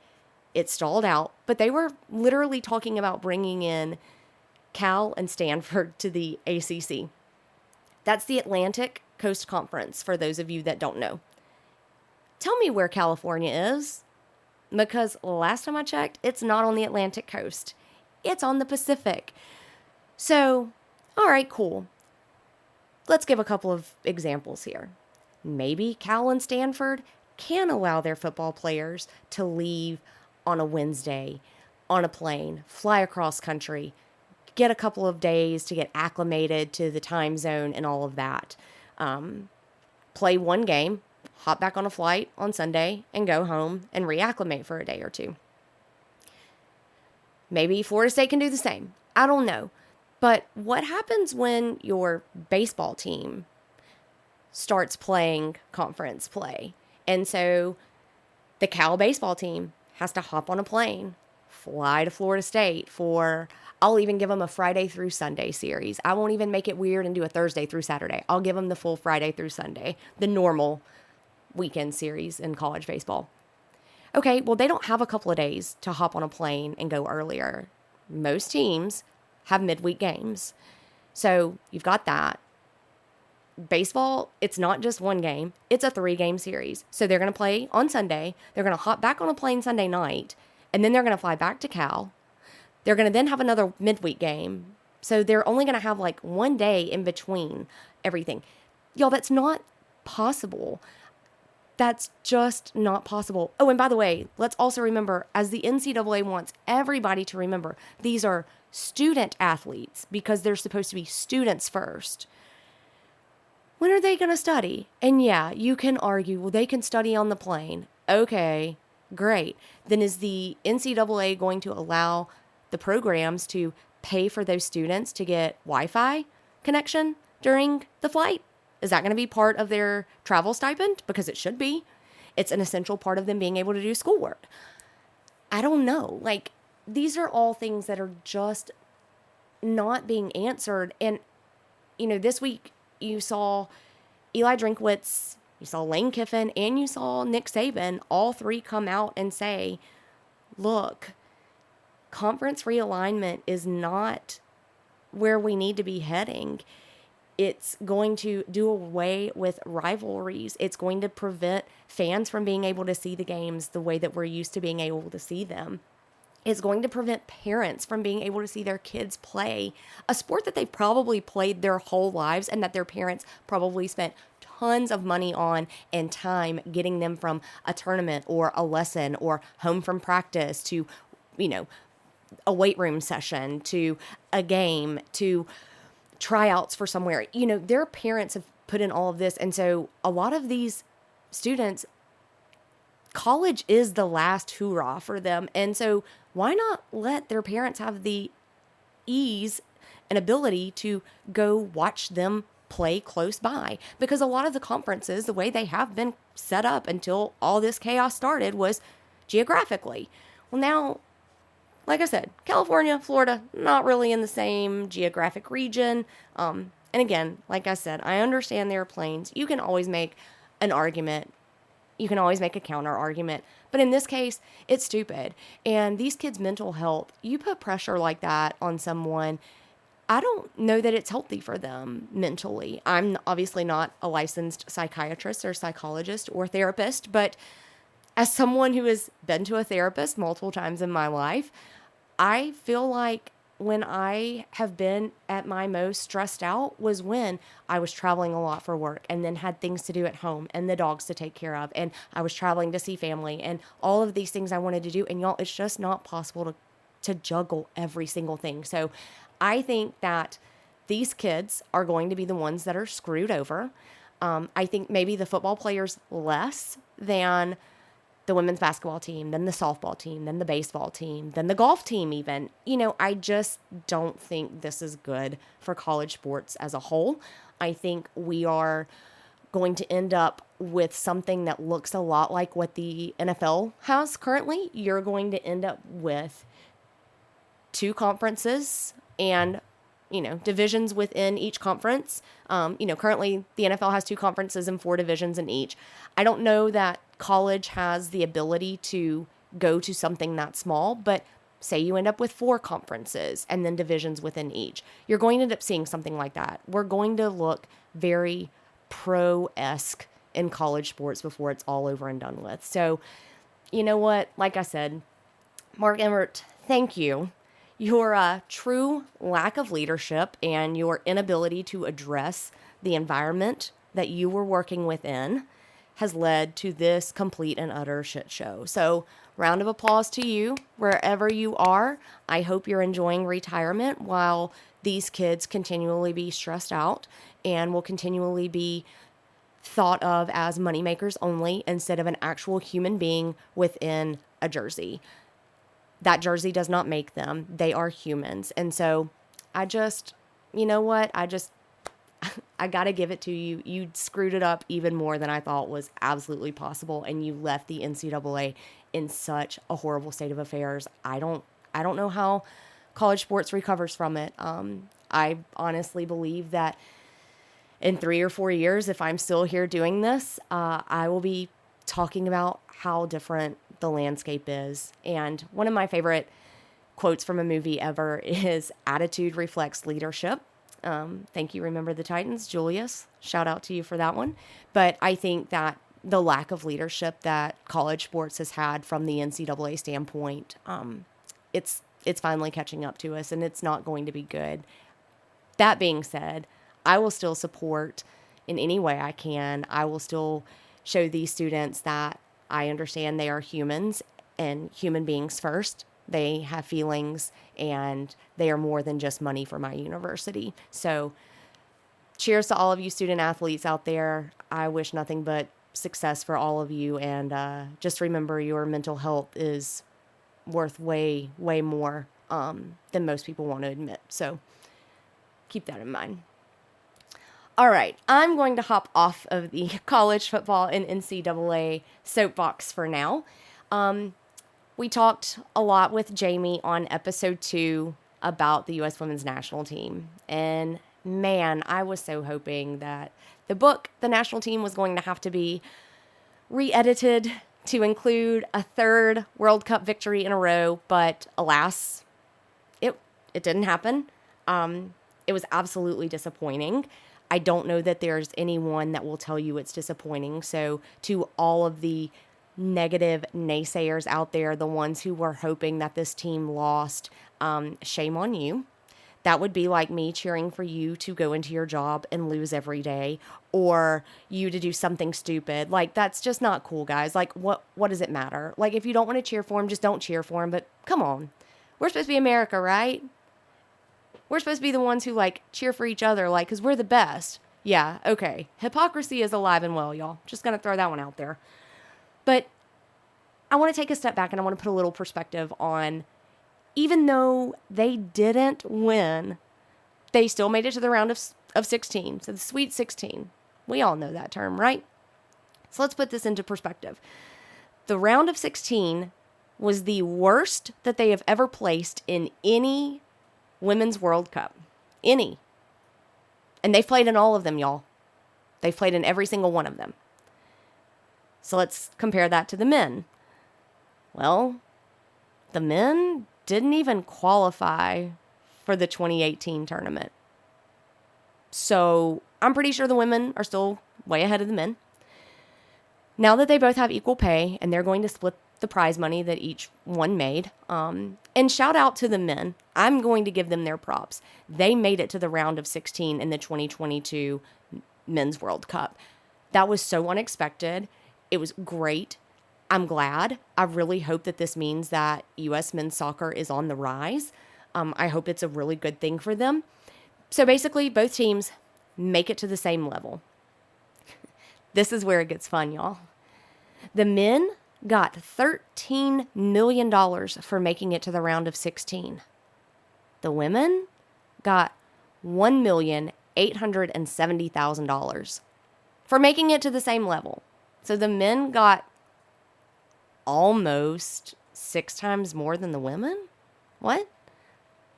it stalled out, but they were literally talking about bringing in Cal and Stanford to the ACC. That's the Atlantic Coast Conference, for those of you that don't know. Tell me where California is, because last time I checked, it's not on the Atlantic coast. It's on the Pacific. So, all right, cool. Let's give a couple of examples here. Maybe Cal and Stanford can allow their football players to leave on a Wednesday on a plane, fly across country, get a couple of days to get acclimated to the time zone and all of that. Play one game, hop back on a flight on Sunday and go home and reacclimate for a day or two. Maybe Florida State can do the same. I don't know. But what happens when your baseball team starts playing conference play? And so the Cal baseball team has to hop on a plane, fly to Florida State for, I'll even give them a Friday through Sunday series. I won't even make it weird and do a Thursday through Saturday. I'll give them the full Friday through Sunday, the normal weekend series in college baseball. Okay, well, they don't have a couple of days to hop on a plane and go earlier. Most teams have midweek games. So you've got that. Baseball, it's not just one game. It's a 3-game series. So they're going to play on Sunday. They're going to hop back on a plane Sunday night. And then they're going to fly back to Cal. They're going to then have another midweek game. So they're only going to have like one day in between everything. Y'all, that's not possible. That's just not possible. Oh, and by the way, let's also remember, as the NCAA wants everybody to remember, these are student athletes because they're supposed to be students first. When are they going to study? And yeah, you can argue, well, they can study on the plane. Okay, great. Then is the NCAA going to allow the programs to pay for those students to get Wi-Fi connection during the flight? Is that going to be part of their travel stipend? Because it should be. It's an essential part of them being able to do schoolwork. I don't know. Like, these are all things that are just not being answered. And, you know, this week you saw Eli Drinkwitz, you saw Lane Kiffin, and you saw Nick Saban, all three come out and say, look, conference realignment is not where we need to be heading. It's going to do away with rivalries. It's going to prevent fans from being able to see the games the way that we're used to being able to see them. It's going to prevent parents from being able to see their kids play a sport that they probably played their whole lives and that their parents probably spent tons of money on and time getting them from a tournament or a lesson or home from practice to, you know, a weight room session to a game to tryouts for somewhere. You know, their parents have put in all of this. And so a lot of these students, college is the last hoorah for them. And so why not let their parents have the ease and ability to go watch them play close by? Because a lot of the conferences, the way they have been set up until all this chaos started was geographically. Well, now, like I said, California, Florida, not really in the same geographic region. And again, like I said, I understand there are planes. You can always make an argument. You can always make a counter argument. But in this case, it's stupid. And these kids' mental health, you put pressure like that on someone, I don't know that it's healthy for them mentally. I'm obviously not a licensed psychiatrist or psychologist or therapist, but as someone who has been to a therapist multiple times in my life, I feel like when I have been at my most stressed out was when I was traveling a lot for work and then had things to do at home and the dogs to take care of. And I was traveling to see family and all of these things I wanted to do. And y'all, it's just not possible to juggle every single thing. So I think that these kids are going to be the ones that are screwed over. I think maybe the football players less than the women's basketball team, then the softball team, then the baseball team, then the golf team even. I just don't think this is good for college sports as a whole. I think we are going to end up with something that looks a lot like what the NFL has currently. You're going to end up with two conferences and divisions within each conference. Currently the NFL has two conferences and 4 divisions in each. I don't know that college has the ability to go to something that small, but say you end up with 4 conferences and then divisions within each. You're going to end up seeing something like that. We're going to look very pro-esque in college sports before it's all over and done with. So, you know what? Like I said, Mark Emmert, thank you. Your true lack of leadership and your inability to address the environment that you were working within has led to this complete and utter shit show. So, round of applause to you wherever you are. I hope you're enjoying retirement while these kids continually be stressed out and will continually be thought of as moneymakers only instead of an actual human being within a jersey. That jersey does not make them. They are humans. And so I just, I got to give it to you. You screwed it up even more than I thought was absolutely possible. And you left the NCAA in such a horrible state of affairs. I don't know how college sports recovers from it. I honestly believe that in 3 or 4 years, if I'm still here doing this, I will be talking about how different the landscape is. And one of my favorite quotes from a movie ever is "Attitude reflects leadership." Thank you, Remember the Titans, Julius. Shout out to you for that one. But I think that the lack of leadership that college sports has had from the NCAA standpoint, it's finally catching up to us, and it's not going to be good. That being said, I will still support in any way I can. I will still show these students that I understand they are humans and human beings first. They have feelings and they are more than just money for my university. So cheers to all of you student athletes out there. I wish nothing but success for all of you. And just remember, your mental health is worth way, way more than most people want to admit. So keep that in mind. All right, I'm going to hop off of the college football and NCAA soapbox for now. We talked a lot with Jamie on episode 2 about the U.S. women's national team. And man, I was so hoping that the book, The National Team, was going to have to be re-edited to include a 3rd World Cup victory in a row. But alas, it didn't happen. It was absolutely disappointing. I don't know that there's anyone that will tell you it's disappointing. So to all of the negative naysayers out there, the ones who were hoping that this team lost, shame on you. That would be like me cheering for you to go into your job and lose every day, or you to do something stupid. Like, that's just not cool, guys. Like, what does it matter? Like, if you don't want to cheer for them, just don't cheer for them. But come on, we're supposed to be America, right? We're supposed to be the ones who, cheer for each other, because we're the best. Yeah, okay. Hypocrisy is alive and well, y'all. Just going to throw that one out there. But I want to take a step back and I want to put a little perspective on, even though they didn't win, they still made it to the round of 16. So the Sweet 16. We all know that term, right? So let's put this into perspective. The round of 16 was the worst that they have ever placed in any Women's World Cup. Any. And they've played in all of them, y'all. They've played in every single one of them. So let's compare that to the men. Well, the men didn't even qualify for the 2018 tournament. So I'm pretty sure the women are still way ahead of the men. Now that they both have equal pay and they're going to split the prize money that each one made. And shout out to the men. I'm going to give them their props. They made it to the round of 16 in the 2022 Men's World Cup. That was so unexpected. It was great. I'm glad. I really hope that this means that U.S. men's soccer is on the rise. I hope it's a really good thing for them. So basically, both teams make it to the same level. This is where it gets fun, y'all. The men got $13 million for making it to the round of 16. The women got $1,870,000 for making it to the same level. So the men got almost 6 times more than the women? What?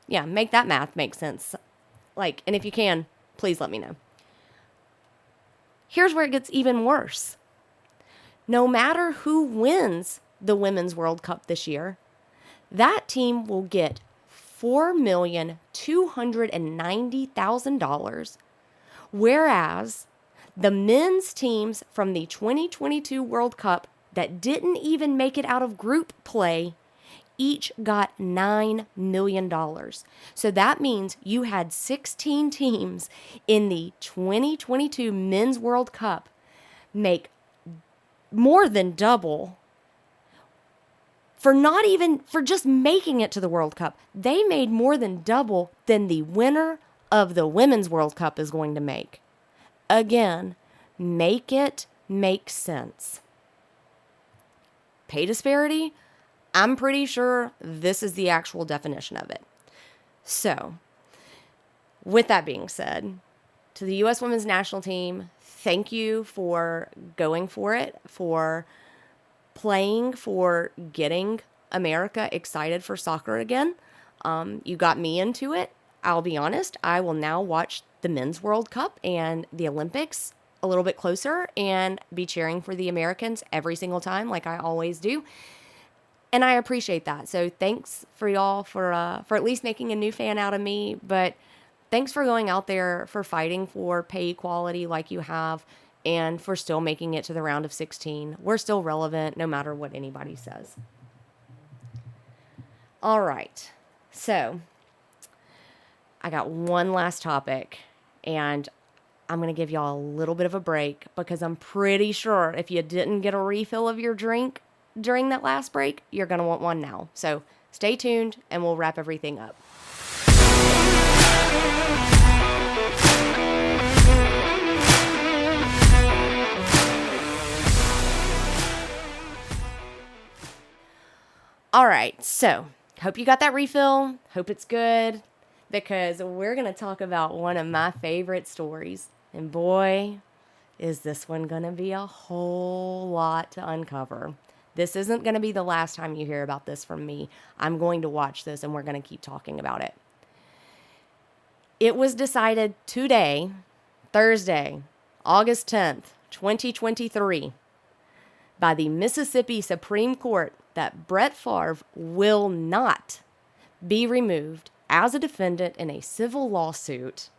Yeah, make that math make sense. And if you can, please let me know. Here's where it gets even worse. No matter who wins the Women's World Cup this year, that team will get $4,290,000, whereas the men's teams from the 2022 World Cup that didn't even make it out of group play each got $9 million. So that means you had 16 teams in the 2022 Men's World Cup make more than double for just making it to the World Cup. They made more than double than the winner of the Women's World Cup is going to make. Again, make it make sense. Pay disparity? I'm pretty sure this is the actual definition of it. So, with that being said, to the U.S. Women's National Team, thank you for going for it, for playing, for getting America excited for soccer again. You got me into it. I'll be honest, I will now watch the Men's World Cup and the Olympics a little bit closer and be cheering for the Americans every single time like I always do. And I appreciate that. So thanks for y'all for at least making a new fan out of me. But thanks for going out there, for fighting for pay equality like you have, and for still making it to the round of 16. We're still relevant no matter what anybody says. All right. So I got one last topic, and I'm going to give y'all a little bit of a break because I'm pretty sure if you didn't get a refill of your drink during that last break, you're going to want one now. So stay tuned and we'll wrap everything up. All right, so hope you got that refill. Hope it's good, because we're going to talk about one of my favorite stories. And boy, is this one going to be a whole lot to uncover. This isn't going to be the last time you hear about this from me. I'm going to watch this and we're going to keep talking about it. It was decided today, Thursday, August 10th, 2023, by the Mississippi Supreme Court that Brett Favre will not be removed as a defendant in a civil lawsuit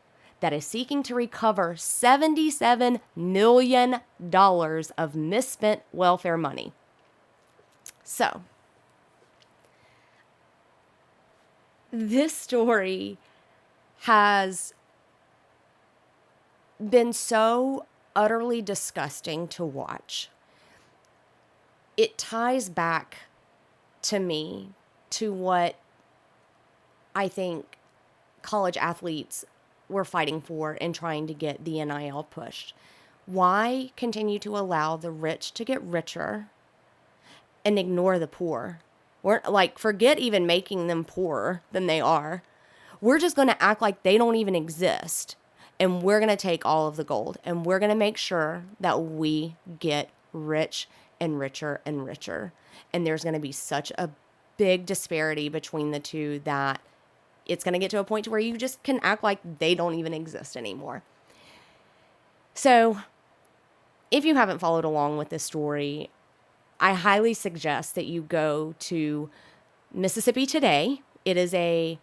that is seeking to recover $77 million of misspent welfare money. So, this story has been so utterly disgusting to watch. It ties back to me to what I think college athletes were fighting for and trying to get the NIL pushed. Why continue to allow the rich to get richer and ignore the poor? We're forget even making them poorer than they are. We're just going to act like they don't even exist. And we're going to take all of the gold. And we're going to make sure that we get rich and richer and richer. And there's going to be such a big disparity between the two that it's going to get to a point to where you just can act like they don't even exist anymore. So, if you haven't followed along with this story, I highly suggest that you go to Mississippi Today. It is a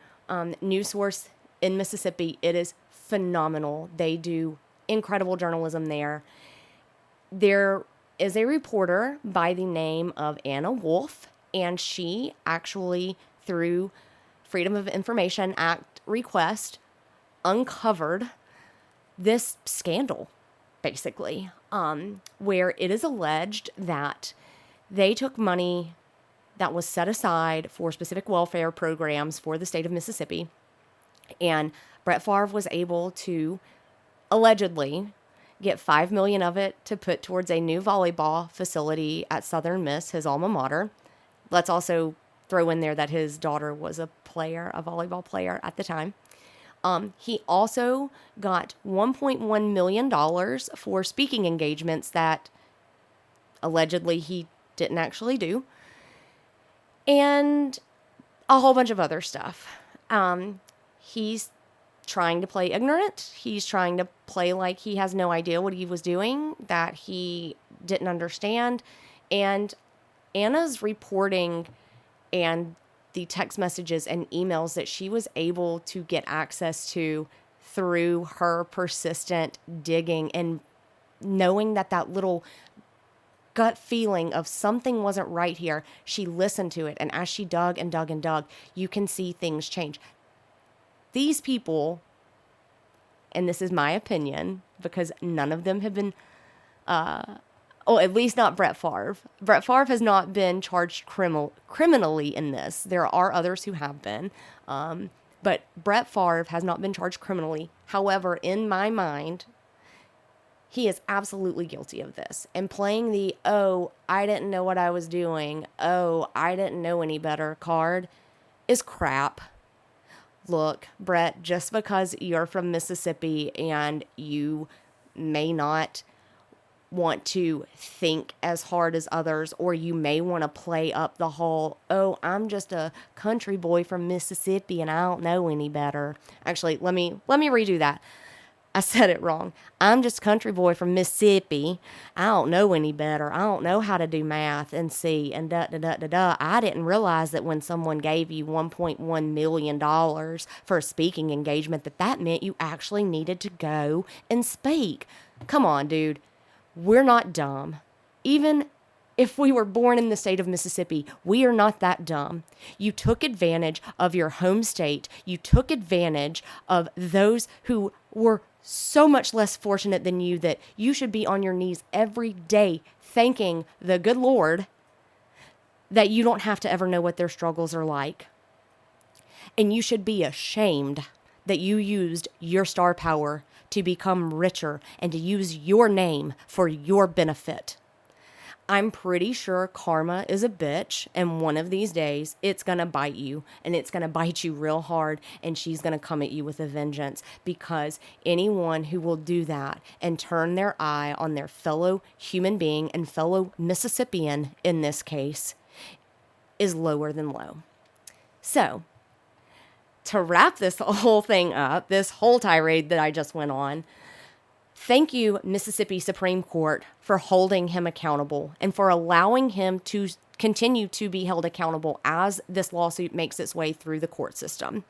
news source in Mississippi. It is phenomenal. They do incredible journalism there. There is a reporter by the name of Anna Wolf, and she actually, through Freedom of Information Act request, uncovered this scandal, basically, where it is alleged that they took money that was set aside for specific welfare programs for the state of Mississippi, and Brett Favre was able to allegedly get $5 million of it to put towards a new volleyball facility at Southern Miss, his alma mater. Let's also throw in there that his daughter was a volleyball player at the time. He also got $1.1 million for speaking engagements that allegedly he didn't actually do, and a whole bunch of other stuff. He's trying to play ignorant. He's trying to play like he has no idea what he was doing, that he didn't understand. And Anna's reporting and the text messages and emails that she was able to get access to through her persistent digging and knowing that little gut feeling of something wasn't right here, she listened to it. And as she dug and dug and dug, you can see things change. These people, and this is my opinion, because none of them have been, at least not Brett Favre. Brett Favre has not been charged criminally in this. There are others who have been, but Brett Favre has not been charged criminally. However, in my mind, he is absolutely guilty of this. And playing the, oh, I didn't know what I was doing, oh, I didn't know any better card is crap. Look, Brett, just because you're from Mississippi and you may not want to think as hard as others, or you may want to play up the whole, oh, I'm just a country boy from Mississippi and I don't know any better. Actually, let me redo that. I said it wrong. I'm just a country boy from Mississippi. I don't know any better. I don't know how to do math and see and da. I didn't realize that when someone gave you $1.1 million for a speaking engagement, that meant you actually needed to go and speak. Come on, dude. We're not dumb. Even if we were born in the state of Mississippi, we are not that dumb. You took advantage of your home state. You took advantage of those who were so much less fortunate than you, that you should be on your knees every day thanking the good Lord that you don't have to ever know what their struggles are like. And you should be ashamed that you used your star power to become richer and to use your name for your benefit. I'm pretty sure karma is a bitch, and one of these days it's going to bite you, and it's going to bite you real hard, and she's going to come at you with a vengeance, because anyone who will do that and turn their eye on their fellow human being and fellow Mississippian in this case is lower than low. So, to wrap this whole thing up, this whole tirade that I just went on, thank you, Mississippi Supreme Court, for holding him accountable and for allowing him to continue to be held accountable as this lawsuit makes its way through the court system.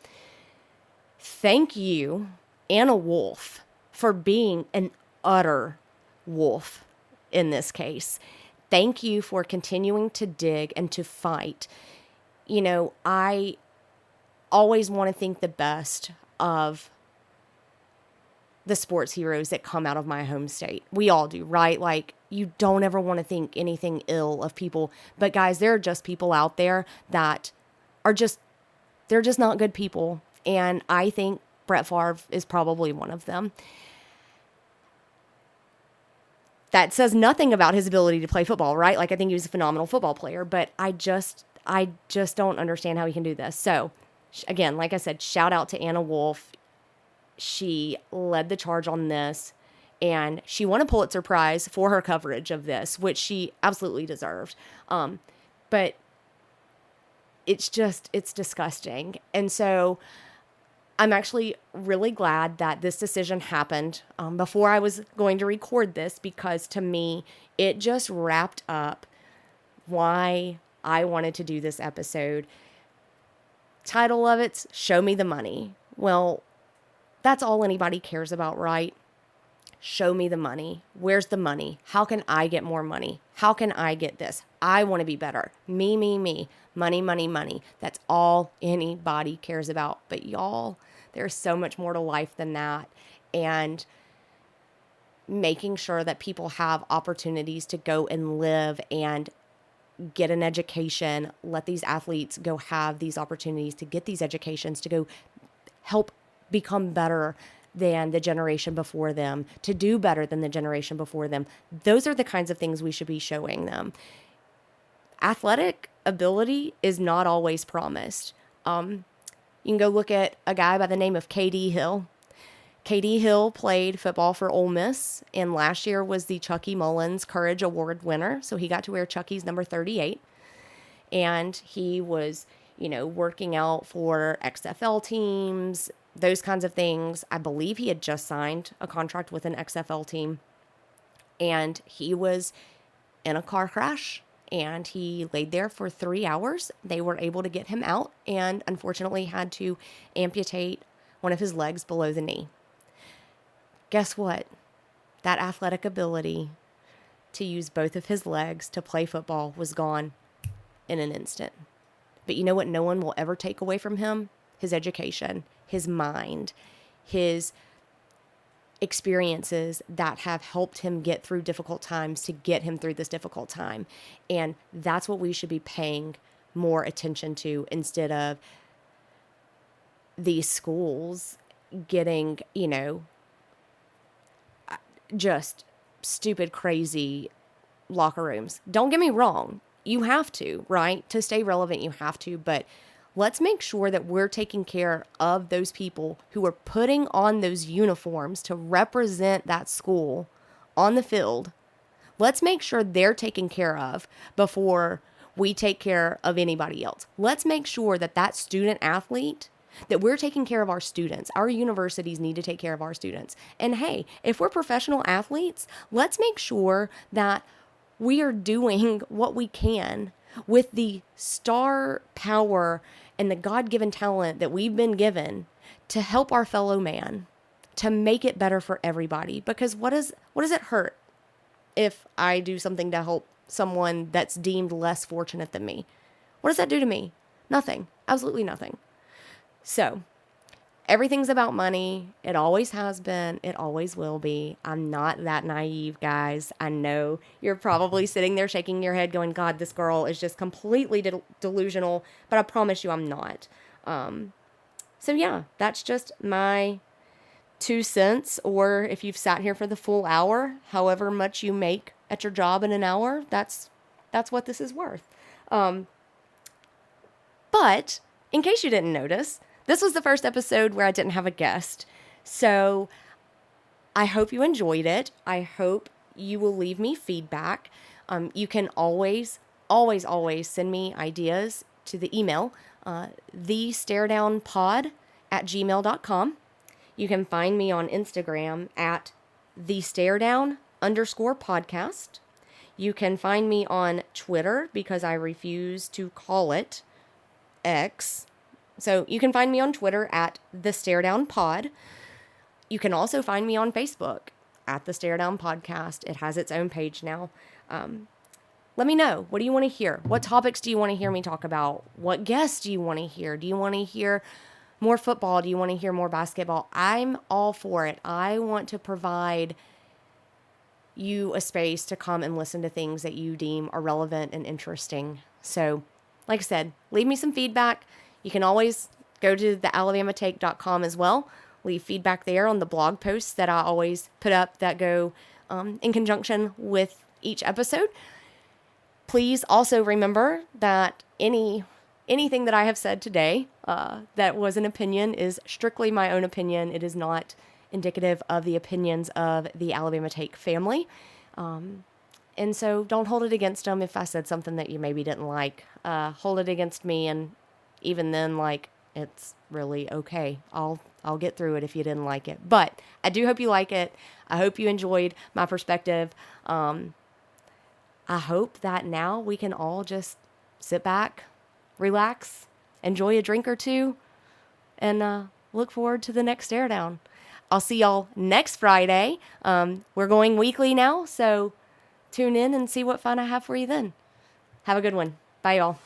Thank you, Anna Wolf, for being an utter wolf in this case. Thank you for continuing to dig and to fight. You know, I always want to think the best of the sports heroes that come out of my home state. We all do, right? Like, you don't ever want to think anything ill of people. But guys, there are just people out there that are they're just not good people. And I think Brett Favre is probably one of them. That says nothing about his ability to play football, right? Like, I think he was a phenomenal football player, but I just don't understand how he can do this. So, again, like I said, shout out to Anna Wolf. She led the charge on this, and she won a Pulitzer Prize for her coverage of this, which she absolutely deserved. But it's disgusting. And so I'm actually really glad that this decision happened before I was going to record this, because to me, it just wrapped up why I wanted to do this episode. Title of it's Show Me the Money. Well, that's all anybody cares about, right? Show me the money. Where's the money? How can I get more money? How can I get this? I want to be better. Me. Money, money, money. That's all anybody cares about. But y'all, there's so much more to life than that. And making sure that people have opportunities to go and live and get an education. Let these athletes go have these opportunities to get these educations, to go help become better. than the generation before them, to do better than the generation before them. Those are the kinds of things we should be showing them. Athletic ability is not always promised. You can go look at a guy by the name of KD Hill. KD Hill played football for Ole Miss, and last year was the Chucky Mullins Courage Award winner. So he got to wear Chucky's number 38. And he was, working out for XFL teams, those kinds of things. I believe he had just signed a contract with an XFL team. And he was in a car crash, and he laid there for 3 hours. They were able to get him out and unfortunately had to amputate one of his legs below the knee. Guess what? That athletic ability to use both of his legs to play football was gone in an instant. But you know what no one will ever take away from him? His education, his mind, his experiences that have helped him get through difficult times to get him through this difficult time. And that's what we should be paying more attention to, instead of these schools getting, just stupid, crazy locker rooms. Don't get me wrong. You have to, right? To stay relevant, you have to. But let's make sure that we're taking care of those people who are putting on those uniforms to represent that school on the field. Let's make sure they're taken care of before we take care of anybody else. Let's make sure that that student athlete, that we're taking care of our students. Our universities need to take care of our students. And hey, if we're professional athletes, let's make sure that we are doing what we can with the star power and the God-given talent that we've been given to help our fellow man, to make it better for everybody. Because what does it hurt if I do something to help someone that's deemed less fortunate than me? What does that do to me? Nothing. Absolutely nothing. So, everything's about money. It always has been. It always will be. I'm not that naive, guys. I know you're probably sitting there shaking your head going, God, this girl is just completely delusional. But I promise you I'm not. So yeah, that's just my 2 cents. Or if you've sat here for the full hour, however much you make at your job in an hour, that's what this is worth. But in case you didn't notice, this was the first episode where I didn't have a guest. So I hope you enjoyed it. I hope you will leave me feedback. You can always send me ideas to the email, thestaredownpod@gmail.com. You can find me on Instagram at thestaredown_podcast. You can find me on Twitter, because I refuse to call it X. So you can find me on Twitter at thestaredownpod. You can also find me on Facebook at the Stare Down Podcast. It has its own page now. Let me know. What do you want to hear? What topics do you want to hear me talk about? What guests do you want to hear? Do you want to hear more football? Do you want to hear more basketball? I'm all for it. I want to provide you a space to come and listen to things that you deem are relevant and interesting. So, like I said, leave me some feedback. You can always go to thealabamaTake.com as well. Leave feedback there on the blog posts that I always put up that go in conjunction with each episode. Please also remember that anything that I have said today that was an opinion is strictly my own opinion. It is not indicative of the opinions of the Alabama Take family. And so don't hold it against them if I said something that you maybe didn't like. Hold it against me, and even then, it's really okay. I'll get through it if you didn't like it. But I do hope you like it. I hope you enjoyed my perspective. I hope that now we can all just sit back, relax, enjoy a drink or two, and look forward to the next Stare Down. I'll see y'all next Friday. We're going weekly now, so tune in and see what fun I have for you then. Have a good one. Bye, y'all.